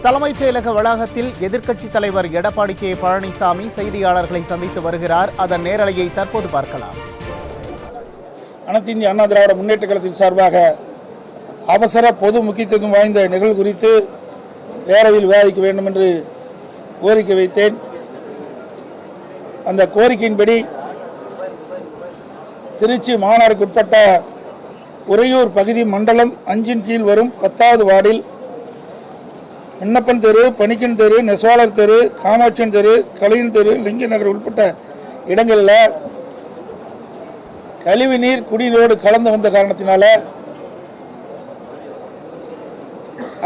தலைமைச் செயலக வளாகத்தில் எதிர்க்கட்சித் தலைவர் எடப்பாடி கே பழனிசாமி செய்தியாளர்களை சந்தித்து வருகிறார். அதன் நேரலையை தற்போது பார்க்கலாம். அனைத்து இந்திய அண்ணா திராவிட முன்னேற்ற கழகத்தின் சார்பாக அவசர பொது முக்கியத்துவம் வாய்ந்த நிகழ்வு குறித்து பேரவையில் விவாதிக்க வேண்டும் என்று கோரிக்கை வைத்தேன். அந்த கோரிக்கையின்படி திருச்சி மாநகருக்கு உட்பட்ட உறையூர் பகுதி மண்டலம் 5 கீழ் வரும் 10வது வார்டில் விண்ணப்பன் தெரு, பணிக்கன் தெரு, நெசவாளர் தெரு, காமாட்சியன் தெரு, கலையின் தெரு, லிங்க நகர் உட்பட்ட இடங்களில் கழிவு நீர் குடிநீரோடு கலந்து வந்த காரணத்தினால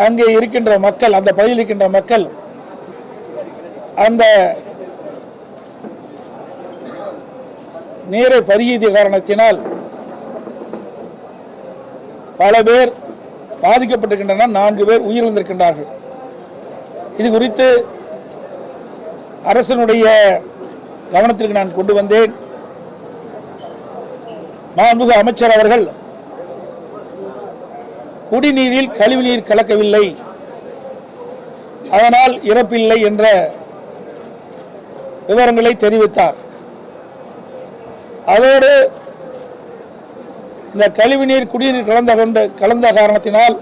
அங்கே இருக்கின்ற மக்கள், அந்த பகுதியில் இருக்கின்ற மக்கள் அந்த நீரை பருகிய காரணத்தினால் பல பேர் பாதிக்கப்பட்டிருக்கின்றனர். 4 பேர் உயிரிழந்திருக்கின்றார்கள். இது குறித்து அரசனுடைய கவனத்திற்கு நான் கொண்டு வந்தேன். மாண்புமிகு அமைச்சர் அவர்கள் குடிநீரில் கழிவுநீர் கலக்கவில்லை, அதனால் இறப்பில்லை என்ற விவரங்களை தெரிவித்தார். அதோடு இந்த கழிவுநீர் குடிநீர் கலந்த காரணத்தினால்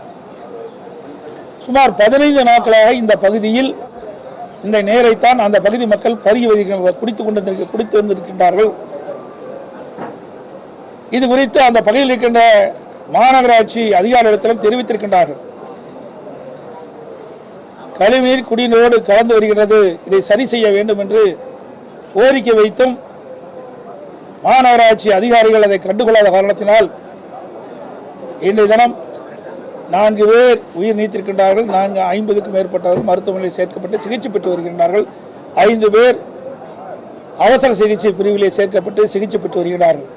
சுமார் 15 நாட்களாக இந்த பகுதியில் இந்த நீரைத்தான் அந்த பகுதி மக்கள் குடித்து வந்திருக்கின்றார்கள். இது குறித்து அந்த பகுதியில் இருக்கின்ற மாநகராட்சி அதிகாரிகளிடத்திலும் தெரிவித்திருக்கின்றார்கள். கழிவுநீர் குடிநீரோடு கலந்து வருகிறது, இதை சரி செய்ய வேண்டும் என்று கோரிக்கை வைத்தும் மாநகராட்சி அதிகாரிகள் அதை கண்டுகொள்ளாத காரணத்தினால் இன்றைய தினம் 4 பேர் உயிர் நீத்திருக்கின்றார்கள். 50க்கும் மேற்பட்டவர்கள் மருத்துவமனையில் சேர்க்கப்பட்டு சிகிச்சை பெற்று வருகின்றார்கள். 5 பேர் அவசர சிகிச்சை பிரிவிலே சேர்க்கப்பட்டு சிகிச்சை பெற்று வருகிறார்கள்.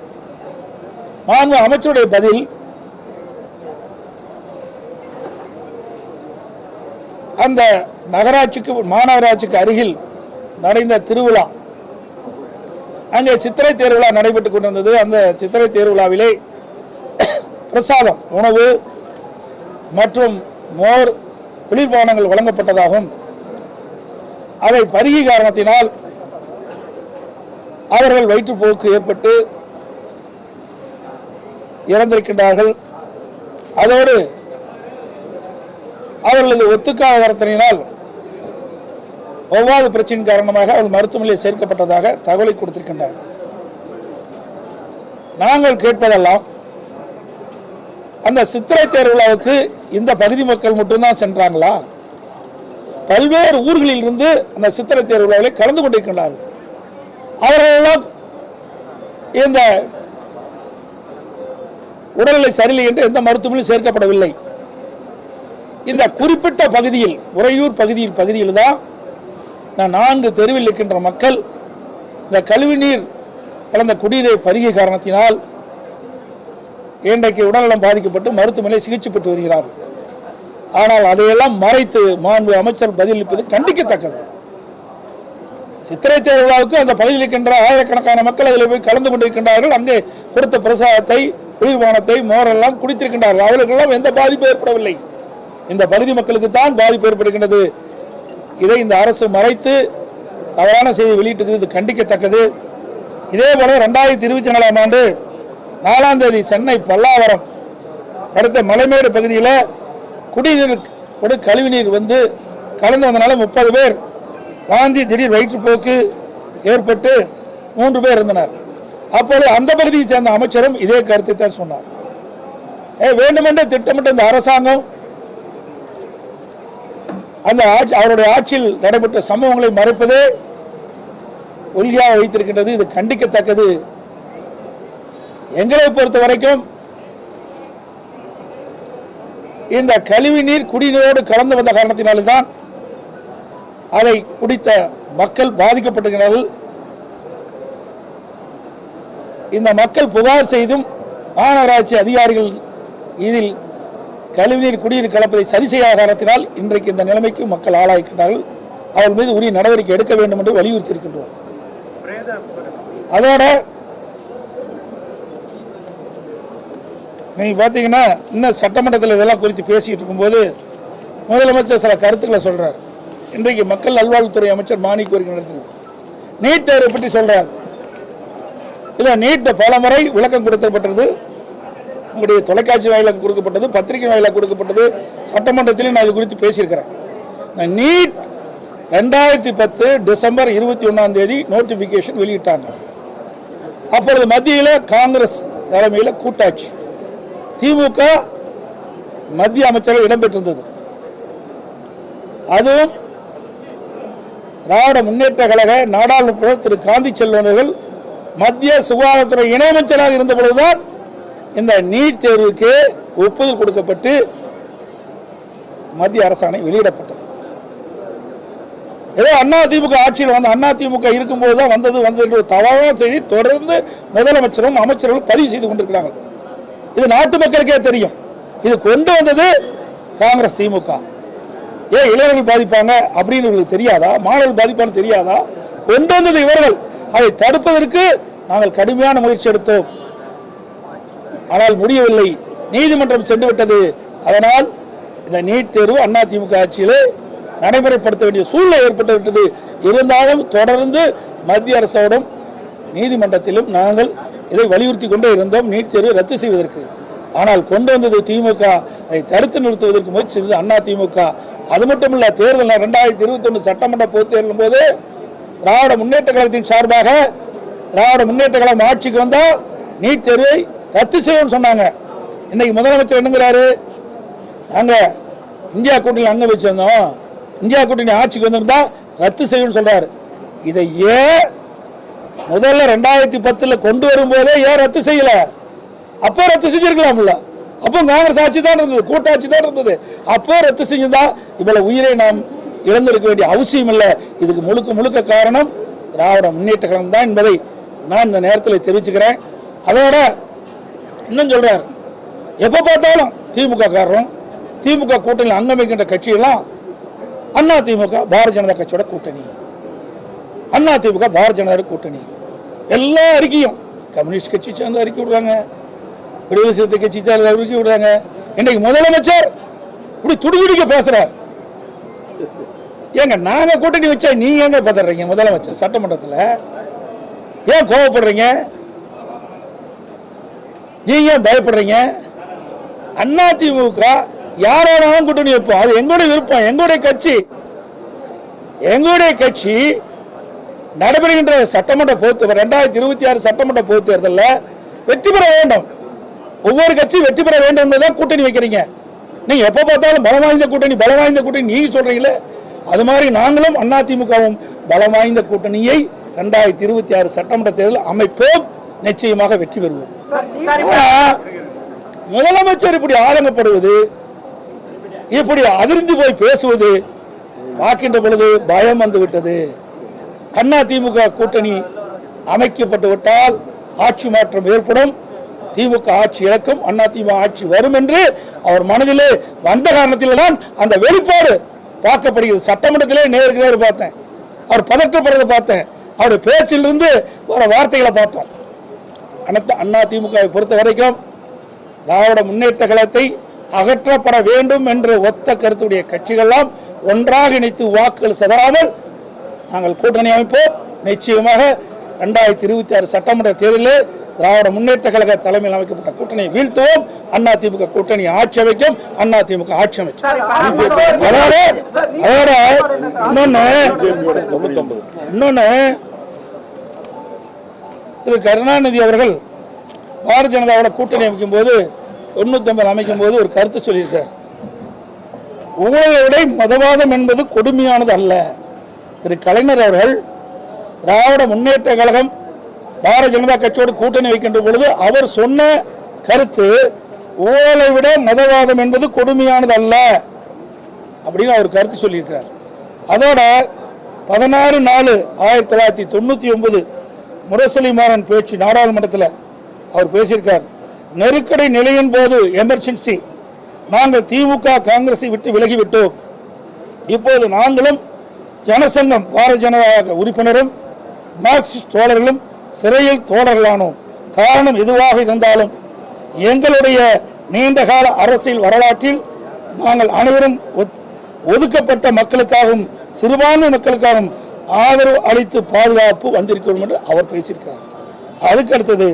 மாண்பு அமைச்சருடைய பதில், அந்த மாநகராட்சிக்கு அருகில் நடந்த திருவிழா, அங்கே சித்திரை தேர்விழா நடைபெற்றுக் கொண்டிருந்தது. அந்த சித்திரை தேர்விழாவிலே பிரசாதம், உணவு மற்றும் மோர், குளிர்பானங்கள் வழங்கப்பட்டதாகவும் அதை பருகிய காரணத்தினால் அவர்கள் வயிற்றுப்போக்கு ஏற்பட்டு இறந்திருக்கின்றார்கள். அதோடு அவர்களது ஒத்துக்காத காரணத்தினால் ஒவ்வாத பிரச்சனை காரணமாக அவர்கள் மருத்துவமனையில் சேர்க்கப்பட்டதாக தகவலை கொடுத்திருக்கின்றார். நாங்கள் கேட்பதெல்லாம், அந்த சித்திரை தேர்விழாவுக்கு இந்த பகுதி மக்கள் மட்டும்தான் சென்றாங்களா? பல்வேறு ஊர்களில் இருந்து அந்த சித்திரை தேர்விழாவில் கலந்து கொண்டிருக்கின்றார்கள். அவர்களெல்லாம் இந்த உடல்நிலை சரியில்லை என்று எந்த மருத்துவமனையும் சேர்க்கப்படவில்லை. இந்த குறிப்பிட்ட பகுதியில், உறையூர் பகுதியில் தான் 4 தெருவில் இருக்கின்ற மக்கள் இந்த கழிவுநீர் கலந்த குடிநீரை பருகிய காரணத்தினால் இன்றைக்கு உடல்நலம் பாதிக்கப்பட்டு மருத்துவமனையில் சிகிச்சை பெற்று வருகிறார்கள். ஆனால் அதையெல்லாம் மறைத்து மாண்பு அமைச்சர் பதிலளிப்பது கண்டிக்கத்தக்கது. சித்திரை தேர்விழாவுக்கு அந்த பகுதியில் இருக்கின்ற ஆயிரக்கணக்கான மக்கள் அதில் போய் கலந்து கொண்டிருக்கின்றார்கள். அங்கே கொடுத்த பிரசாதத்தை, குளிர்பானத்தை, மோரெல்லாம் குடித்திருக்கின்றார்கள். அவர்களுக்கெல்லாம் எந்த பாதிப்பு ஏற்படவில்லை. இந்த பகுதி மக்களுக்கு தான் பாதிப்பு ஏற்படுகின்றது. இதை இந்த அரசு மறைத்து தவறான செய்தி வெளியிட்டிருக்கிறது கண்டிக்கத்தக்கது. இதே போல 2024ஆம் ஆண்டு 4ஆம் தேதி சென்னை பல்லாவரம் அடுத்த மலைமேடு பகுதியில் குடிநீர் கழிவுநீர் வந்து கலந்து வந்தனால 30 பேர் வாந்தி, திடீர் வயிற்றுப்போக்கு ஏற்பட்டு 3 பேர் இருந்தனர். அப்போது அந்த பகுதியை சேர்ந்த அமைச்சரும் இதே கருத்தை தான் சொன்னார். வேண்டுமென்றே திட்டமிட்ட இந்த அரசாங்கம் அந்த அவருடைய ஆட்சியில் நடைபெற்ற சம்பவங்களை மறைப்பதே கொள்கையாக வைத்திருக்கின்றது. இது கண்டிக்கத்தக்கது. எங்களை பொறுத்த வரைக்கும் இந்த கழிவு நீர் குடிநீரோடு கலந்து வந்த காரணத்தினால்தான் அதை குடித்த மக்கள் பாதிக்கப்பட்டிருக்கிறார்கள். இந்த மக்கள் புகார் செய்தும் மாநகராட்சி அதிகாரிகள் இதில் கழிவுநீர் குடிநீர் கலப்பதை சரி செய்யாத காரணத்தினால் இன்றைக்கு இந்த நிலைமைக்கு மக்கள் ஆளாகின்றார்கள். அவர்கள் மீது உரிய நடவடிக்கை எடுக்க வேண்டும் என்று வலியுறுத்தி இருக்கின்றோம். அதோட நீங்க பாத்தீங்கன்னா இன்னும் சட்டமன்றத்தில் இதெல்லாம் குறித்து பேசிட்டு இருக்கும்போது முதலமைச்சர் சில கருத்துக்களை சொல்றார். இன்றைக்கு மக்கள் நல்வாழ்வுத்துறை அமைச்சர் மாணிக் கோரிக்கை நடத்துகிறது. நீட் தேர்வை பற்றி சொல்றார். இல்ல நீட் பல முறை விளக்கம் கொடுக்கப்பட்டது, உங்களுடைய தொலைக்காட்சி வாயிலாக கொடுக்கப்பட்டது, பத்திரிகை வாயிலாக கொடுக்கப்பட்டது, சட்டமன்றத்திலும் நான் இது குறித்து பேசியிருக்கிறேன். நீட் 2010 டிசம்பர் 21 நோட்டிபிகேஷன் வெளியிட்டாங்க. அப்பொழுது மத்தியில் காங்கிரஸ் தலைமையில் கூட்டாட்சி, திமுக மத்திய அமைச்சர்கள் இடம்பெற்றிருந்தது. அதுவும் திராவிட முன்னேற்ற கழக நாடாளுமன்ற திரு காந்தி செல்வர்கள் மத்திய சுகாதாரத்துறை இணையமைச்சராக இருந்த பொழுதுதான் இந்த நீட் தேர்வுக்கு ஒப்புதல் கொடுக்கப்பட்டு மத்திய அரசாணை வெளியிடப்பட்டது. ஏதோ அதிமுக ஆட்சியில் வந்து அதிமுக இருக்கும்போது தான் வந்தது என்று தவறான செய்தி தொடர்ந்து முதலமைச்சரும் அமைச்சர்களும் பதிவு செய்து கொண்டிருக்கிறார்கள். இது நாட்டு மக்களுக்கே தெரியும். இது கொண்டு வந்தது காங்கிரஸ் திமுக. ஏன் இளைஞர்கள் பாதிப்பாங்க அப்படின்னு உங்களுக்கு தெரியாதா? மாணவர்கள் பாதிப்பான்னு தெரியாதா? கொண்டு வந்தது இவர்கள். அதை தடுப்பதற்கு நாங்கள் கடுமையான முயற்சி எடுத்தோம். ஆனால் முடியவில்லை, நீதிமன்றம் சென்று விட்டது. அதனால் இந்த நீட் தேர்வு அதிமுக ஆட்சியிலே நடைமுறைப்படுத்த வேண்டிய சூழ்நிலை ஏற்பட்டு விட்டது. இருந்தாலும் தொடர்ந்து மத்திய அரசோடும் நீதிமன்றத்திலும் நாங்கள் இதை வலியுறுத்தி கொண்டே இருந்தோம், நீட் தேர்வு ரத்து செய்வதற்கு. ஆனால் கொண்டு வந்தது திமுக. அதை தடுத்து நிறுத்துவதற்கு முயற்சி செய்தது அதிமுக. அது மட்டுமல்ல, தேர்தல் 2021 சட்டமன்ற பொதுத் தேர்தலின் போது திராவிட முன்னேற்ற கழகத்தின் சார்பாக திராவிட முன்னேற்ற கழகம் ஆட்சிக்கு வந்தா நீட் தேர்வை ரத்து செய்யும் சொன்னாங்க. இன்னைக்கு முதலமைச்சர் என்னங்கிறாரு? நாங்க இந்தியா கூட்டணி அங்க வச்சிருந்தோம், இந்தியா கூட்டணி ஆட்சிக்கு வந்திருந்தா ரத்து செய்யும் சொல்றாரு. இதை ஏன் முதல்ல 2010 கொண்டு வரும்போதே ஏன் ரத்து செய்யல? அப்போ ரத்து செஞ்சிருக்கலாம்ல. அப்போ காங்கிரஸ் ஆட்சி தான் இருந்தது, கூட்டாட்சி தான் இருந்தது. அப்போ ரத்து செஞ்சதா இவ்வளவு உயிரை நாம் இழந்திருக்க வேண்டிய அவசியம் இல்லை. இதுக்கு முழுக்க முழுக்க காரணம் திராவிட முன்னேற்ற கழகம் தான் என்பதை நான் இந்த நேரத்தில் தெரிவிச்சுக்கிறேன். அதோட இன்னும் சொல்றாரு, எப்ப பார்த்தாலும் திமுக காரணம், திமுக கூட்டணி அங்கம் வைக்கின்ற கட்சியெல்லாம் அதிமுக பாரதிய ஜனதா கட்சியோட கூட்டணி, அதிமுக பாரதிய ஜனதா கூட்டணி. எல்லா அறிக்கையும் கம்யூனிஸ்ட் கட்சி சேர்ந்து அறிக்கை விடுறாங்க, விடுதலை சிறுத்தை கட்சி சேர்ந்து அறிக்கை விடுறாங்க. இன்னைக்கு முதலமைச்சர் இப்படி துடிதுடிக்க பேசுறார். ஏங்க நாங்க கூட்டணி வச்சா நீங்க எங்க பதறீங்க? முதலமைச்சர் சட்டமன்றத்தில் ஏன் கோவப்படுறீங்க? நீங்க ஏன் பயப்படுறீங்க? அதிமுக யாராலும் கூட்டணி வைப்போம், அது எங்களுடைய விருப்பம், எங்களுடைய கட்சி நடைபெறுகின்ற சட்டமன்ற பொதுத் 2026 சட்டமன்ற பொதுத் தேர்தலில் வெற்றி பெற வேண்டும். ஒவ்வொரு கட்சியும் வெற்றி பெற வேண்டும் என்பதுதான் கூட்டணி வைக்கிறீங்க. நீங்க எப்ப பார்த்தாலும் பலம் வாய்ந்த கூட்டணி நீங்க சொல்றீங்களே, அது மாதிரி நாங்களும் அதிமுகவும் பலம் வாய்ந்த கூட்டணியை 2026 சட்டமன்ற தேர்தல் அமைப்போம், நிச்சயமாக வெற்றி பெறுவோம். முதலமைச்சர் இப்படி ஆதங்கப்படுவது, இப்படி அதிர்ந்து போய் பேசுவது பார்க்கின்ற பொழுது பயம் வந்து விட்டது. அதிமுக கூட்டணி அமைக்கப்பட்டு விட்டால் ஆட்சி மாற்றம் ஏற்படும், திமுக ஆட்சி இழக்கும், அதிமுக ஆட்சி வரும் என்று அவர் மனதிலே வந்த காரணத்தில் தான் அந்த வெளிப்பாடு பார்க்கப்படுகிறது. சட்டமன்றத்திலே நேருக்கு நேர் பார்த்தேன், அவர் பதற்றப்படுறதை பார்த்தேன், அவருடைய பேச்சிலிருந்து வர வார்த்தைகளை பார்த்தோம். அதிமுகவை பொறுத்த வரைக்கும் திராவிட முன்னேற்ற கழகத்தை அகற்றப்பட வேண்டும் என்ற ஒத்த கருத்துடைய கட்சிகள்லாம் ஒன்றாக இணைத்து வாக்குகள் சிதறாமல் நாங்கள் கூட்டணி அமைப்போம். நிச்சயமாக 2026 சட்டமன்ற தேர்தலில் திராவிட முன்னேற்ற கழக தலைமையில் அமைக்கப்பட்ட கூட்டணியை வீழ்த்துவோம். அதிமுக கூட்டணி ஆட்சி அமைக்கும், அதிமுக ஆட்சி அமைக்கும். அதோட இன்னொன்னு திரு கருணாநிதி அவர்கள் பாரதிய ஜனதாவோட கூட்டணி அமைக்கும் போது 950 அமைக்கும் போது ஒரு கருத்து சொல்லியிருக்கார். ஊழலை விட மதவாதம் என்பது கொடுமையானது அல்ல. திரு கலைஞர் அவர்கள் திராவிட முன்னேற்ற கழகம் பாரதிய ஜனதா கட்சியோடு கூட்டணி வைக்கின்ற பொழுது அவர் சொன்ன கருத்து, ஊழலை விட மதவாதம் என்பது கொடுமையானது அல்ல அப்படின்னு அவர் கருத்து சொல்லியிருக்கிறார். அதோட 16/4/1999 முரசொலி மாறன் பேச்சு நாடாளுமன்றத்தில் அவர் பேசியிருக்கார். நெருக்கடி நிலையின் போது எமர்ஜென்சி நாங்கள் திமுக காங்கிரஸை விட்டு விலகிவிட்டோம். இப்போது நாங்களும் ஜனசங்கம் பாரதிய ஜனதா உறுப்பினரும் மார்க்சிஸ்ட் தோழர்களும் சிறையில் தோழர்களானோம். காரணம் எதுவாக இருந்தாலும் எங்களுடைய நீண்டகால அரசியல் வரலாற்றில் நாங்கள் அனைவரும் ஒதுக்கப்பட்ட மக்களுக்காகவும் சிறுபான்மை மக்களுக்காகவும் ஆதரவு அளித்து பாதுகாப்பு வந்திருக்கிறோம் என்று அவர் பேசியிருக்கிறார். அதுக்கு அடுத்தது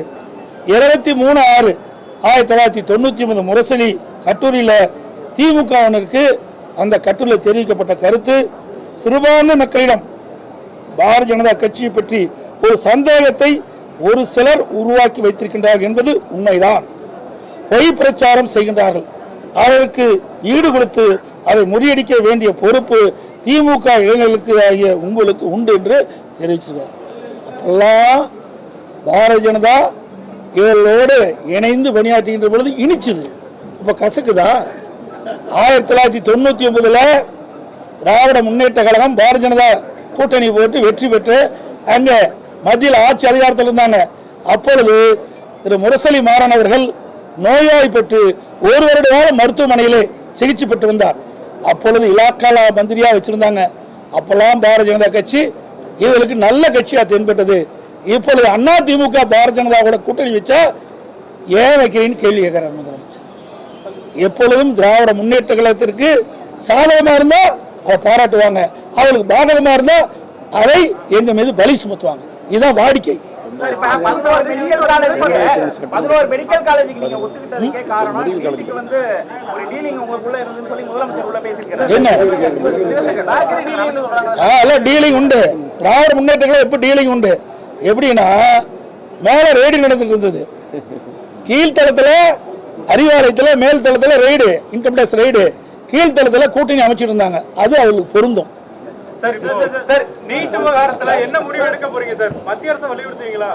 23/6/1999 முரசொலி கட்டுரையில் திமுகவினருக்கு அந்த கட்டுரையில் தெரிவிக்கப்பட்ட கருத்து, சிறுபான்மை மக்களிடம் பாரதிய ஜனதா கட்சியை பற்றி ஒரு சந்தேகத்தை ஒரு சிலர் உருவாக்கி வைத்திருக்கின்றார்கள் என்பது உண்மைதான். பொய் பிரச்சாரம் செய்கின்றார்கள். அதற்கு ஈடு கொடுத்து அதை முறியடிக்க வேண்டிய பொறுப்பு திமுக இளைஞர்களுக்கு ஆகிய உங்களுக்கு உண்டு என்று தெரிவிச்சிருக்கார். அப்பெல்லாம் பாரதிய ஜனதா இவர்களோடு இணைந்து பணியாற்றுகின்ற பொழுது இனிச்சுது, இப்ப கசக்குதா? 1999 திராவிட முன்னேற்ற கழகம் பாரதிய ஜனதா கூட்டணி போட்டு வெற்றி பெற்று அங்க மத்தியில் ஆட்சி அதிகாரத்தில் இருந்தாங்க. அப்பொழுது திரு முரசொலி மாறன் அவர்கள் நோய்வாய்ப்பட்டு ஒரு வருட காலம் மருத்துவமனையிலே சிகிச்சை பெற்று வந்தார். அப்பொழுது இலாக்கால மந்திரியா வச்சிருந்தாங்க. அப்பெல்லாம் பாரதிய ஜனதா கட்சி இவர்களுக்கு நல்ல கட்சியா தென்பட்டது. இப்பொழுது அண்ணா திமுக பாரதிய ஜனதாவோட கூட்டணி வச்சா ஏன் வைக்கிறீன்னு கேள்வி கேட்கிறார் முதலமைச்சர். எப்பொழுதும் திராவிட முன்னேற்ற கழகத்திற்கு சாதகமா இருந்தா அதை பாராட்டுவாங்க, அவங்களுக்கு பாதகமா இருந்தா அதை எங்க மீது பலி சுமத்துவாங்க. இதுதான் வாடிக்கை. 11 மெடிக்கல் காலேஜுக்கு நீங்க ஒத்துக்கிட்டதுக்கே காரணம் இதுக்கு வந்து ஒரு டீலிங் உங்களுக்குள்ள இருந்துன்னு சொல்லி முதலமைச்சர் உள்ள பேசியிருக்காரு. என்ன டீலிங் உண்டு? திராவிட முன்னேற்றங்கள் எப்ப டீலிங் உண்டு? எப்படின்னா மேல ரெய்டு நடந்துட்டு இருந்தது, கீழ்த்தளத்துல அறிவாலயத்துல மேல் தளத்துல ரெய்டு, இன்கம் டேக்ஸ் ரெய்டு, கீழ்த்தளத்துல கூட்டணி அமைச்சிட்டு இருந்தாங்க. அது அவங்களுக்கு பொருந்தும். சார் நீட் விவகாரத்துல என்ன முடிவு எடுக்க போறீங்க சார்? மத்திய அரசு வலியுறுத்துவீங்களா?